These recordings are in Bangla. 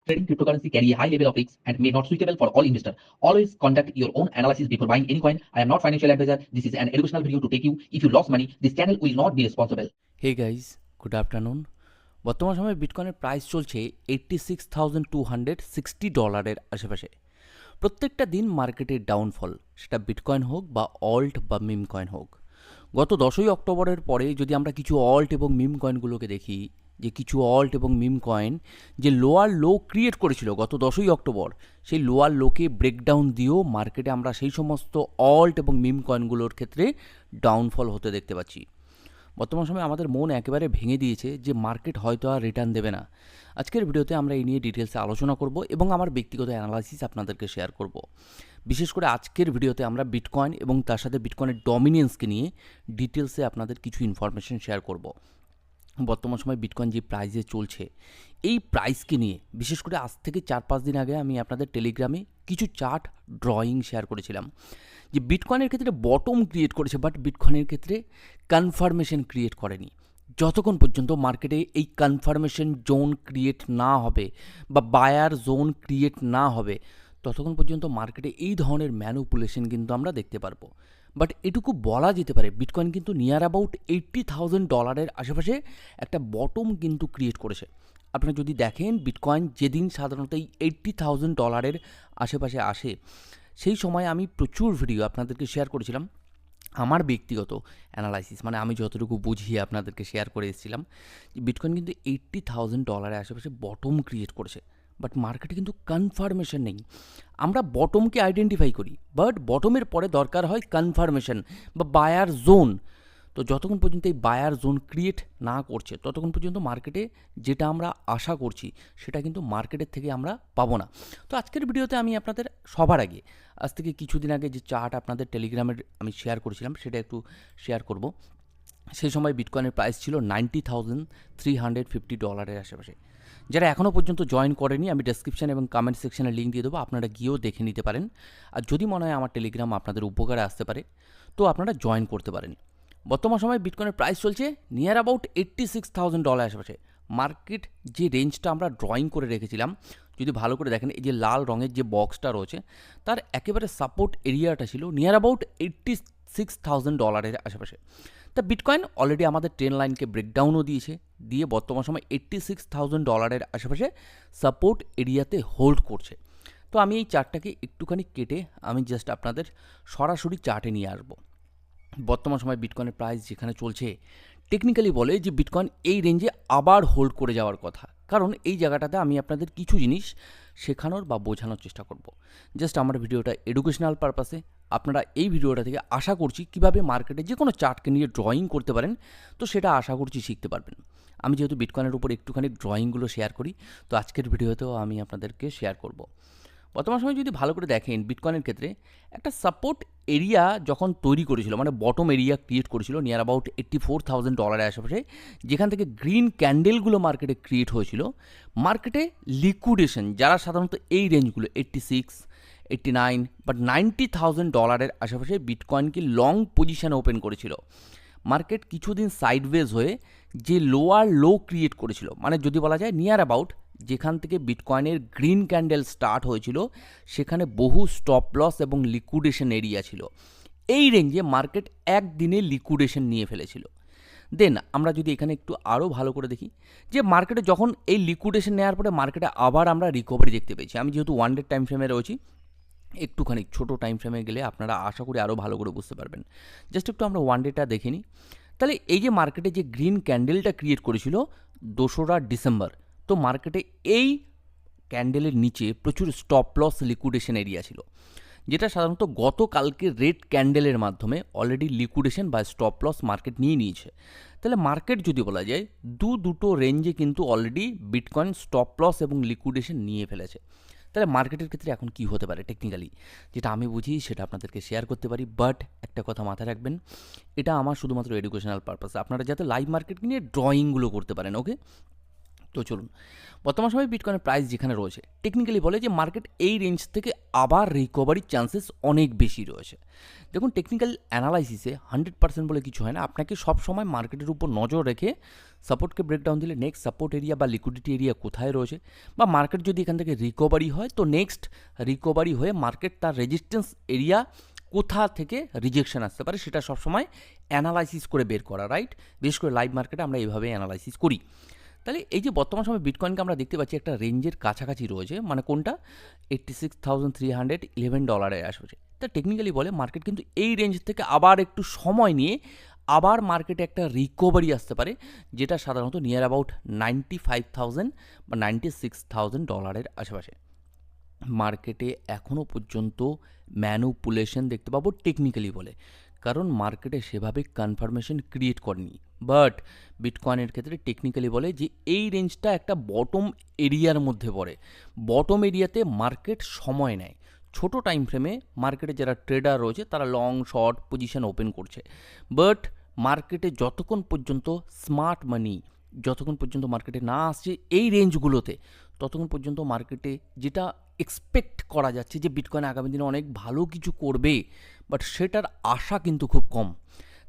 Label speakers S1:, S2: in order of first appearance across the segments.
S1: Trading cryptocurrency carry a high level of risk and may not suitable for all investors. Always conduct your own analysis before buying any coin. I am not financial advisor. This is an educational video to take you. If you lost money, this channel will not be responsible.
S2: Hey guys, good afternoon. বর্তমান সময়ে বিটকয়েনের প্রাইস চলছে $86,260 আশেপাশে। প্রত্যেকটা দিন মার্কেটের ডাউনফল, সেটা বিটকয়েন হোক বা অল্ট বা মিম কয়েন হোক। গত 10ই অক্টোবরের পরে যদি আমরা কিছু অল্ট এবং মিম কয়েনগুলোকে দেখি, যে কিছু অল্ট এবং মিম কয়েন যে লোয়ার লো ক্রিয়েট করেছিল গত 10ই অক্টোবর, সেই লোয়ার লোকে ব্রেকডাউন দিয়েও মার্কেটে আমরা সেই সমস্ত অল্ট এবং মিম কয়েনগুলোর ক্ষেত্রে ডাউনফল হতে দেখতে পাচ্ছি। বর্তমান সময়ে আমাদের মন একেবারে ভেঙে দিয়েছে যে মার্কেট হয়তো আর রিটার্ন দেবে না। আজকের ভিডিওতে আমরা এই নিয়ে ডিটেলসে আলোচনা করব এবং আমার ব্যক্তিগত অ্যানালাইসিস আপনাদেরকে শেয়ার করব। বিশেষ করে আজকের ভিডিওতে আমরা বিটকয়েন এবং তার সাথে বিটকয়েনের ডমিনেন্সকে নিয়ে ডিটেলসে আপনাদের কিছু ইনফরমেশন শেয়ার করব। বর্তমান সময় বিটকয়েন যে প্রাইসে চলছে, এই প্রাইসকে নিয়ে বিশেষ করে আজ থেকে 4-5 দিন আগে আমি আপনাদের টেলিগ্রামে কিছু চার্ট ড্রয়িং শেয়ার করেছিলাম যে বিটকয়েনের ক্ষেত্রে বটম ক্রিয়েট করেছে, বাট বিটকয়েনের ক্ষেত্রে কনফার্মেশন ক্রিয়েট করেনি। যতক্ষণ পর্যন্ত মার্কেটে এই কনফার্মেশন জোন ক্রিয়েট না হবে বা বায়ার জোন ক্রিয়েট না হবে, ততক্ষণ পর্যন্ত মার্কেটে এই ধরনের ম্যানুপুলেশন কিন্তু আমরা দেখতে পারবো। বাট এটুকু বলা যেতে পারে বিটকয়েন কিন্তু নিয়ার অ্যাবাউট $80,000 আশেপাশে একটা বটম কিন্তু ক্রিয়েট করেছে। আপনারা যদি দেখেন বিটকয়েন যেদিন সাধারণত এই $80,000 আশেপাশে আসে, সেই সময় আমি প্রচুর ভিডিও আপনাদেরকে শেয়ার করেছিলাম। আমার ব্যক্তিগত অ্যানালাইসিস মানে আমি যতটুকু বুঝিয়ে আপনাদেরকে শেয়ার করে এসেছিলাম যে বিটকয়েন কিন্তু $80,000 আশেপাশে বটম ক্রিয়েট করেছে, বাট মার্কেটে কিন্তু কনফার্মেশন নেই। আমরা বটমকে আইডেন্টিফাই করি, বাট বটমের পরে দরকার হয় কনফার্মেশন বা বায়ার জোন। তো যতক্ষণ পর্যন্ত এই বায়ার জোন ক্রিয়েট না করছে, ততক্ষণ পর্যন্ত মার্কেটে যেটা আমরা আশা করছি সেটা কিন্তু মার্কেটের থেকে আমরা পাবো না। তো আজকের ভিডিওতে আমি আপনাদের সবার আগে আজ থেকে কিছুদিন আগে যে চার্ট আপনাদের টেলিগ্রামের আমি শেয়ার করেছিলাম সেটা একটু শেয়ার করব। সেই সময় বিটকয়েনের প্রাইস ছিল $90,350 আশেপাশে। যারা এখনও পর্যন্ত জয়েন করেনি, আমি ডেসক্রিপশন এবং কমেন্ট সেকশনে লিঙ্ক দিয়ে দেবো, আপনারা গিয়েও দেখে নিতে পারেন। আর যদি মনে হয় আমার টেলিগ্রাম আপনাদের উপকারে আসতে পারে, তো আপনারা জয়েন করতে পারেন। বর্তমান সময়ে বিটকয়েনের প্রাইস চলছে নিয়ার অ্যাবাউট $86,000 আশেপাশে। মার্কেট যে রেঞ্জটা আমরা ড্রয়িং করে রেখেছিলাম, যদি ভালো করে দেখেন, এই যে লাল রঙের যে বক্সটা রয়েছে তার একেবারে সাপোর্ট এরিয়াটা ছিল নিয়ার অ্যাবাউট $86,000 আশেপাশে। তা বিটকয়েন অলরেডি আমাদের ট্রেন লাইনকে ব্রেকডাউনও দিয়েছে, দিয়ে বর্তমান সময় $86,000 আশেপাশে সাপোর্ট এরিয়াতে হোল্ড করছে। তো আমি এই চার্টটাকে একটুখানি কেটে আমি জাস্ট আপনাদের সরাসরি চার্টে নিয়ে আসবো। বর্তমান সময় বিটকয়েনের প্রাইস যেখানে চলছে, টেকনিক্যালি বলে যে বিটকয়েন এই রেঞ্জে আবার হোল্ড করে যাওয়ার কথা, কারণ এই জায়গাটাতে আমি আপনাদের কিছু জিনিস শেখানোর বা বোঝানোর চেষ্টা করব। জাস্ট আমার ভিডিওটা এডুকেশনাল পারপাসে, আপনারা এই ভিডিওটা থেকে আশা করছি কীভাবে মার্কেটে যে কোনো চার্টকে নিয়ে ড্রয়িং করতে পারেন, তো সেটা আশা করছি শিখতে পারবেন। আমি যেহেতু বিটকয়েনের উপর একটুখানি ড্রয়িংগুলো শেয়ার করি, তো আজকের ভিডিওতেও আমি আপনাদেরকে শেয়ার করব। বর্তমান সময়ে যদি ভালো করে দেখেন বিটকয়েনের ক্ষেত্রে একটা সাপোর্ট এরিয়া যখন তৈরি করেছিল, মানে বটম এরিয়া ক্রিয়েট করেছিল নিয়ার অ্যাবাউট $84,000 আশেপাশে, যেখান থেকে গ্রিন ক্যান্ডেলগুলো মার্কেটে ক্রিয়েট হয়েছিল। মার্কেটে লিকুইডেশন যারা সাধারণত এই রেঞ্জগুলো 86, 89 বা $90,000 আশেপাশে বিটকয়েনকে লং পজিশানে ওপেন করেছিল। মার্কেট কিছুদিন সাইডওয়েজ হয়ে যে লোয়ার লো ক্রিয়েট করেছিল, মানে যদি বলা যায় নিয়ার অ্যাবাউট যেখান থেকে বিটকয়েনের গ্রিন ক্যান্ডেল স্টার্ট হয়েছিল, সেখানে বহু স্টপ লস এবং লিকুইডেশন এরিয়া ছিল। এই রেঞ্জে মার্কেট একদিনে লিকুইডেশন নিয়ে ফেলেছিল। দেন আমরা যদি এখানে একটু আরও ভালো করে দেখি যে মার্কেটে যখন এই লিকুইডেশন নেওয়ার পরে মার্কেটে আবার আমরা রিকভারি দেখতে পেয়েছি। আমি যেহেতু 1 ডে টাইম ফ্রেমে রয়েছি, একটুখানি ছোটো টাইম ফ্রেমে গেলে আপনারা আশা করি আরও ভালো করে বুঝতে পারবেন। জাস্ট একটু আমরা 1 ডেটা দেখে নিই। তাহলে এই যে মার্কেটে যে গ্রিন ক্যান্ডেলটা ক্রিয়েট করেছিল 2রা ডিসেম্বর, তো মার্কেটে এই ক্যান্ডেলের নিচে প্রচুর স্টপ লস লিকুইডেশন এরিয়া ছিল, যেটা সাধারণত গতকালকে রেড ক্যান্ডেলের মাধ্যমে অলরেডি লিকুইডেশন বা স্টপ লস মার্কেট নিয়ে নিয়েছে। তাহলে মার্কেট যদি বলা যায় দুটো রেঞ্জে কিন্তু অলরেডি বিটকয়েন স্টপ লস এবং লিকুইডেশন নিয়ে ফেলেছে। তাহলে মার্কেটের ক্ষেত্রে এখন কি হতে পারে টেকনিক্যালি, যেটা আমি বুঝি সেটা আপনাদেরকে শেয়ার করতে পারি। বাট একটা কথা মাথায় রাখবেন, এটা আমার শুধুমাত্র এডুকেশনাল পারপাস, আপনারা যাতে লাইভ মার্কেট নিয়ে ড্রয়িংগুলো করতে পারেন। ওকে, তো চলুন, বর্তমান সময়ে বিটকয়েনের প্রাইস যেখানে রয়েছে, টেকনিক্যালি বলে যে মার্কেট এই রেঞ্জ থেকে আবার রিকভারির চান্সেস অনেক বেশি রয়েছে। দেখুন, টেকনিক্যাল অ্যানালাইসিসে 100% বলে কিছু হয় না। আপনাকে সবসময় মার্কেটের উপর নজর রেখে সাপোর্টকে ব্রেকডাউন দিলে নেক্সট সাপোর্ট এরিয়া বা লিকুইডিটি এরিয়া কোথায় রয়েছে, বা মার্কেট যদি এখান থেকে রিকভারি হয় তো নেক্সট রিকভারি হয়ে মার্কেট তার রেজিস্ট্যান্স এরিয়া কোথা থেকে রিজেকশন আসতে পারে সেটা সবসময় অ্যানালাইসিস করে বের করা, রাইট? বিশেষ করে লাইভ মার্কেটে আমরা এইভাবে অ্যানালাইসিস করি। তাহলে এই যে বর্তমান সময়ে বিটকয়েনকে আমরা দেখতে পাচ্ছি একটা রেঞ্জের কাছাকাছি রয়েছে, মানে কোনটা, $86,311 আশেপাশে। তা টেকনিক্যালি বলে মার্কেট কিন্তু এই রেঞ্জ থেকে আবার একটু সময় নিয়ে আবার মার্কেটে একটা রিকভারি আসতে পারে, যেটা সাধারণত নিয়ার অ্যাবাউট 95,000 বা $96,000 আশেপাশে। মার্কেটে এখনও পর্যন্ত ম্যানুপুলেশন দেখতে পাবো টেকনিক্যালি বলে, কারণ মার্কেটে সেভাবে কনফার্মেশন ক্রিয়েট করেনি। বাট বিটকয়েনের ক্ষেত্রে টেকনিক্যালি বলে যে এই রেঞ্জটা একটা বটম এরিয়ার মধ্যে পড়ে। বটম এরিয়াতে মার্কেট সময় নেয়। ছোট টাইম ফ্রেমে মার্কেটে যারা ট্রেডার রয়েছে তারা লং শর্ট পজিশন ওপেন করছে, বাট মার্কেটে যতক্ষণ পর্যন্ত স্মার্ট মানি, যতক্ষণ পর্যন্ত মার্কেটে না আসছে এই রেঞ্জগুলোতে, ততক্ষণ পর্যন্ত মার্কেটে যেটা এক্সপেক্ট করা যাচ্ছে যে বিটকয়েন আগামী দিনে অনেক ভালো কিছু করবে, বাট সেটার আশা কিন্তু খুব কম।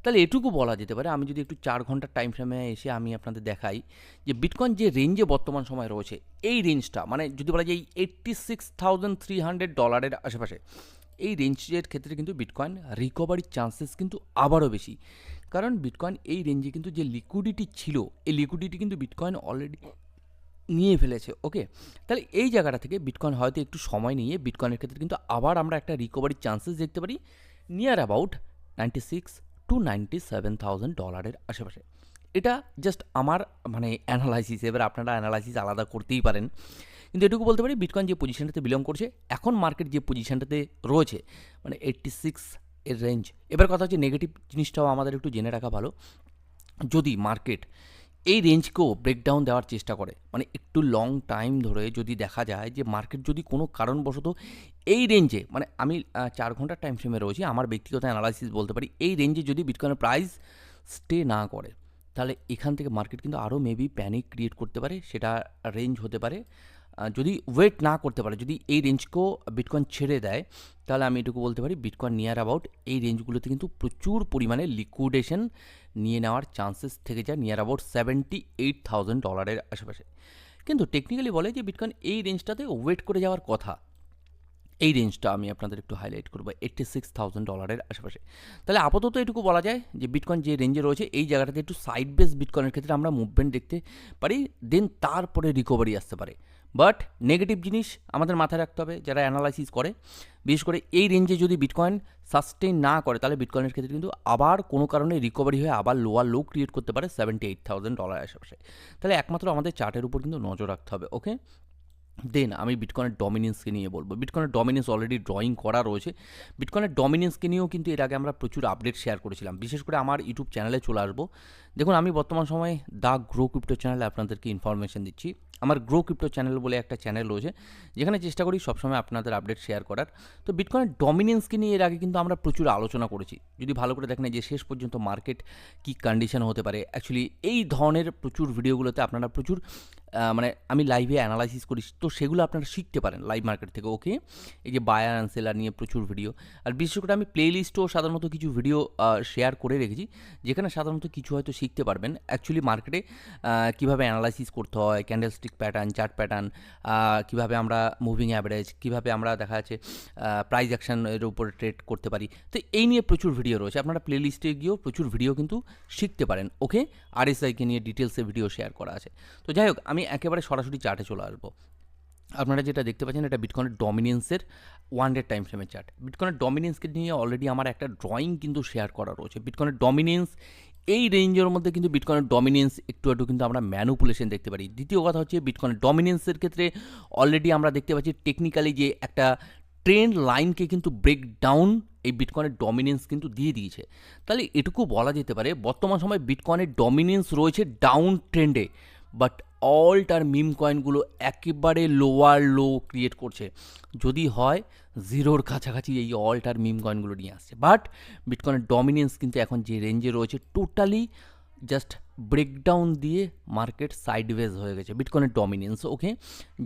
S2: তাহলে এটুকু বলা যেতে পারে, আমি যদি একটু 4 ঘন্টার টাইম ফ্রেমে এসে আমি আপনাদের দেখাই যে বিটকয়েন যে রেঞ্জে বর্তমান সময় রয়েছে, এই রেঞ্জটা মানে যদি বলা যায় $86,300 আশেপাশে, এই রেঞ্জের ক্ষেত্রে কিন্তু বিটকয়েন রিকভারির চান্সেস কিন্তু আবারও বেশি। কারণ বিটকয়েন এই রেঞ্জে কিন্তু যে লিকুইডিটি ছিল, এই লিকুইডিটি কিন্তু বিটকয়েন অলরেডি নিয়ে ফেলেছে। ওকে, তাহলে এই জায়গাটা থেকে বিটকয়েন হয়তো একটু সময় নিয়ে বিটকয়েনের ক্ষেত্রে কিন্তু আবার আমরা একটা রিকভারির চান্সেস দেখতে পারি নিয়ার অ্যাবাউট $96,000-$97,000 আশেপাশে। এটা জাস্ট আমার মানে অ্যানালাইসিস, এবার আপনারা অ্যানালাইসিস আলাদা করতেই পারেন, কিন্তু এটুকু বলতে পারি বিটকয়েন যে পজিশনটাতে বিলং করছে, এখন মার্কেট যে পজিশনটাতে রয়েছে মানে 86 এর রেঞ্জ। এবার কথা হচ্ছে নেগেটিভ জিনিসটাও আমাদের একটু জেনে রাখা ভালো। যদি মার্কেট এই রেঞ্জকেও ব্রেকডাউন দেওয়ার চেষ্টা করে, মানে একটু লং টাইম ধরে যদি দেখা যায় যে মার্কেট যদি কোনো কারণবশত এই রেঞ্জে, মানে আমি 4 ঘন্টার টাইম ফ্রেমে রয়েছি, আমার ব্যক্তিগত অ্যানালাইসিস বলতে পারি এই রেঞ্জে যদি বিটকয়েনের প্রাইস স্টে না করে, তাহলে এখান থেকে মার্কেট কিন্তু আরও মেবি প্যানিক ক্রিয়েট করতে পারে। সেটা রেঞ্জ হতে পারে, যদি ওয়েট না করতে পারে, যদি এই রেঞ্জকেও বিটকয়েন ছেড়ে দেয়, তাহলে আমি এটুকু বলতে পারি বিটকয়েন নিয়ার অ্যাবাউট এই রেঞ্জগুলোতে কিন্তু প্রচুর পরিমাণে লিকুইডেশন নিয়ে নেওয়ার চান্সেস থেকে যায় নিয়ার অ্যাবাউট $78,000 আশেপাশে। কিন্তু টেকনিক্যালি বলে যে বিটকয়েন এই রেঞ্জটাতে ওয়েট করে যাওয়ার কথা। এই রেঞ্জটা আমি আপনাদের একটু হাইলাইট করবো $86,000 আশেপাশে। তাহলে আপাতত এটুকু বলা যায় যে বিটকয়েন যে রেঞ্জে রয়েছে এই জায়গাটাতে একটু সাইড বেস বিটকয়েনের ক্ষেত্রে আমরা মুভমেন্ট দেখতে পারি, দেন তারপরে রিকভারি আসতে পারে। বাট নেগেটিভ জিনিস আমাদের মাথায় রাখতে হবে যারা অ্যানালাইসিস করে, বিশেষ করে এই রেঞ্জে যদি বিটকয়েন সাস্টেইন না করে, তাহলে বিটকয়েনের ক্ষেত্রে কিন্তু আবার কোনো কারণে রিকভারি হয়ে আবার লোয়ার লো ক্রিয়েট করতে পারে $78,000 আশেপাশে। তাহলে একমাত্র আমাদের চার্টের উপর কিন্তু নজর রাখতে হবে। ওকে, দেন আমি বিটকয়েনের ডমিনেন্সকে নিয়ে বলবো। বিটকয়েনের ডমিনেন্স অলরেডি ড্রয়িং করা রয়েছে। বিটকয়েনের ডমিনেন্সকে নিয়েও কিন্তু এর আগে আমরা প্রচুর আপডেট শেয়ার করেছিলাম, বিশেষ করে আমার ইউটিউব চ্যানেলে চলে আসবো। দেখুন, আমি বর্তমান সময়ে দ্য গ্রো ক্রিপ্টো চ্যানেলে আপনাদেরকে ইনফরমেশন দিচ্ছি। আমার গ্রো ক্রিপ্টো চ্যানেল বলে একটা চ্যানেল রয়েছে, যেখানে চেষ্টা করি সবসময় আপনাদের আপডেট শেয়ার করার। তো বিটকয়েনের ডমিনেন্সকে নিয়ে এর আগে কিন্তু আমরা প্রচুর আলোচনা করেছি। যদি ভালো করে দেখেন যে শেষ পর্যন্ত মার্কেট কী কন্ডিশন হতে পারে, অ্যাকচুয়ালি এই ধরনের প্রচুর ভিডিওগুলোতে আপনারা প্রচুর মানে আমি লাইভে অ্যানালাইসিস করি, তো সেগুলো আপনারা শিখতে পারেন লাইভ মার্কেট থেকে। ওকে, এই যে বায়ার অ্যান্ড সেলার নিয়ে প্রচুর ভিডিও, আর বিশেষ করে আমি প্লে লিস্টও সাধারণত কিছু ভিডিও শেয়ার করে রেখেছি, যেখানে সাধারণত কিছু হয়তো শিখতে পারবেন অ্যাকচুয়ালি মার্কেটে কীভাবে অ্যানালাইসিস করতে হয়, ক্যান্ডেলস্টিক প্যাটার্ন, চার্ট প্যাটার্ন, কীভাবে আমরা মুভিং অ্যাভারেজ, কীভাবে আমরা দেখা যাচ্ছে প্রাইস অ্যাকশনের উপরে ট্রেড করতে পারি। তো এই নিয়ে প্রচুর ভিডিও রয়েছে, আপনারা প্লে লিস্টে গিয়েও প্রচুর ভিডিও কিন্তু শিখতে পারেন। ওকে, আরএসআইকে নিয়ে ডিটেলসে ভিডিও শেয়ার করা আছে। তো যাই হোক, আমি একেবারে সরাসরি চার্টে চলে আসবো। আপনারা যেটা দেখতে পাচ্ছেন এটা বিটকয়েনের ডমিনেন্সের 1 ডে টাইম ফ্রেমের চার্ট। বিটকয়েনের ডমিনেন্সকে নিয়ে অলরেডি আমার একটা ড্রয়িং কিন্তু শেয়ার করা রয়েছে। বিটকয়েনের ডমিনেন্স এই রেঞ্জের মধ্যে কিন্তু বিটকয়েনের ডমিনেন্স একটু একটু কিন্তু আমরা ম্যানুপুলেশন দেখতে পারি। দ্বিতীয় কথা হচ্ছে বিটকয়েনের ডমিনেন্সের ক্ষেত্রে অলরেডি আমরা দেখতে পাচ্ছি টেকনিক্যালি যে একটা ট্রেন্ড লাইনকে কিন্তু ব্রেক ডাউন এই বিটকয়েনের ডমিনেন্স কিন্তু দিয়ে দিয়েছে। তাহলে এটুকু বলা যেতে পারে বর্তমান সময় বিটকয়েনের ডমিনেন্স রয়েছে ডাউন ট্রেন্ডে, বাট অল্ট আর মিম কয়েনগুলো একেবারে লোয়ার লো ক্রিয়েট করছে। যদি হয় জিরোর কাছাকাছি এই অল্ট আর মিম কয়েনগুলো নিয়ে আসছে, বাট বিটকয়েনের ডমিনেন্স কিন্তু এখন যে রেঞ্জে রয়েছে টোটালি জাস্ট ব্রেকডাউন দিয়ে মার্কেট সাইডওয়েজ হয়ে গেছে, বিটকয়েনের ডমিনেন্স, ওকে,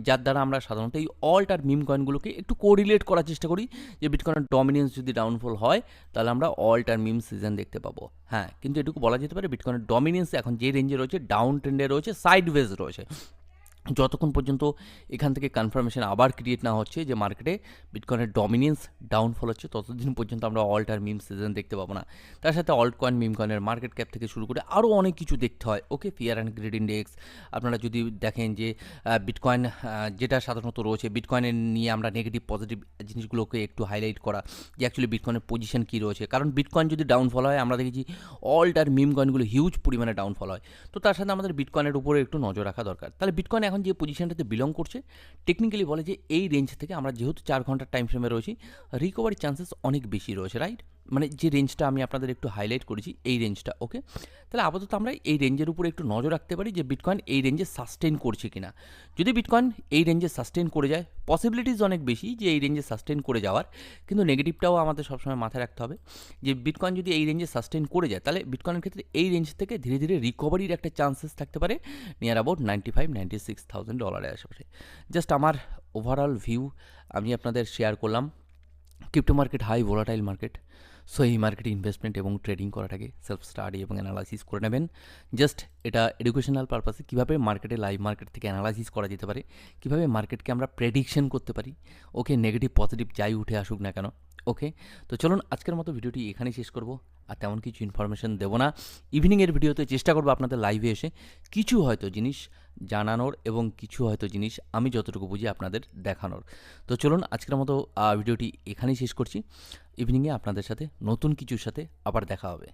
S2: যার দ্বারা আমরা সাধারণত এই অল্ট আর মিম কয়েনগুলোকে একটু কোরিলেট করার চেষ্টা করি যে বিটকয়েনের ডমিনেন্স যদি ডাউনফল হয় তাহলে আমরা অল্ট আর মিম সিজন দেখতে পাবো। হ্যাঁ, কিন্তু এটুকু বলা যেতে পারে বিটকয়েনের ডমিনেন্স এখন যে রেঞ্জে রয়েছে ডাউন ট্রেন্ডে রয়েছে, সাইডওয়েজ রয়েছে। যতক্ষণ পর্যন্ত এখান থেকে কনফার্মেশন আবার ক্রিয়েট না হচ্ছে যে মার্কেটে বিটকয়েনের ডমিনেন্স ডাউনফল হচ্ছে, ততদিন পর্যন্ত আমরা অল্ট আর মিম সিজন দেখতে পাবো না। তার সাথে অল্ট কয়েন, মিম কয়েনের মার্কেট ক্যাপ থেকে শুরু করে আরও অনেক কিছু দেখতে হয়, ওকে। ফিয়ার অ্যান্ড গ্রিড ইন্ডেক্স আপনারা যদি দেখেন যে বিটকয়েন যেটা সাধারণত রয়েছে, বিটকয়েনের নিয়ে আমরা নেগেটিভ পজিটিভ জিনিসগুলোকে একটু হাইলাইট করা যে অ্যাকচুয়ালি বিটকয়েনের পজিশন কী রয়েছে। কারণ বিটকয়েন যদি ডাউনফল হয় আমরা দেখেছি অল্ট আর মিম কয়েনগুলো হিউজ পরিমাণে ডাউনফল হয়, তো তার সাথে আমাদের বিটকয়েনের উপরে একটু নজর রাখা দরকার। তাহলে বিটকয়েন এখন যে পজিশনটাতে বিলং করছে, টেকনিক্যালি বলে যে এই রেঞ্জ থেকে আমরা যেহেতু 4 ঘন্টার টাইম ফ্রেমে রয়েছি, রিকভারির চান্সেস অনেক বেশি রয়েছে, রাইট? মানে যে রেঞ্জটা আমি আপনাদের একটু হাইলাইট করেছি এই রেঞ্জটা, ওকে। তাহলে আপাতত আমরা এই রেঞ্জের উপরে একটু নজর রাখতে পারি যে বিটকয়েন এই রেঞ্জে সাস্টেইন করছে কিনা। যদি বিটকয়েন এই রেঞ্জে সাস্টেইন করে যায়, পসিবিলিটিস অনেক বেশি যে এই রেঞ্জে সাস্টেইন করে যাওয়ার, কিন্তু নেগেটিভটাও আমাদের সবসময় মাথায় রাখতে হবে যে বিটকয়েন যদি এই রেঞ্জে সাস্টেইন করে যায় তাহলে বিটকয়েনের ক্ষেত্রে এই রেঞ্জ থেকে ধীরে ধীরে রিকভারির একটা চান্সেস থাকতে পারে নিয়ার অ্যাবাউট $95,000-96,000 আশেপাশে। জাস্ট আমার ওভারঅল ভিউ আমি আপনাদের শেয়ার করলাম। Crypto market high volatile market, so এই মার্কেটে ইনভেস্টমেন্ট এবং ট্রেডিং করাটাকে সেলফ স্টাডি এবং অ্যানালাইসিস করে নেবেন। জাস্ট এটা এডুকেশনাল পারপাসে কীভাবে মার্কেটে লাইভ মার্কেট থেকে অ্যানালাইসিস করা যেতে পারে, কীভাবে মার্কেটকে আমরা প্রেডিকশন করতে পারি, ওকে, নেগেটিভ পজিটিভ যাই উঠে আসুক না কেন, ওকে। তো চলুন আজকের মতো ভিডিওটি এখানেই শেষ করব, আর তেমন কিছু ইনফরমেশন দেবো না। ইভিনিংয়ের ভিডিওতে চেষ্টা করবো আপনাদের লাইভে এসে কিছু হয়তো জিনিস জানানোর এবং কিছু হয়তো জিনিস আমি যতটুকু বুঝি আপনাদের দেখানোর। তো চলুন আজকের মতো ভিডিওটি এখানেই শেষ করছি। ইভিনিংয়ে আপনাদের সাথে নতুন কিছুর সাথে আবার দেখা হবে।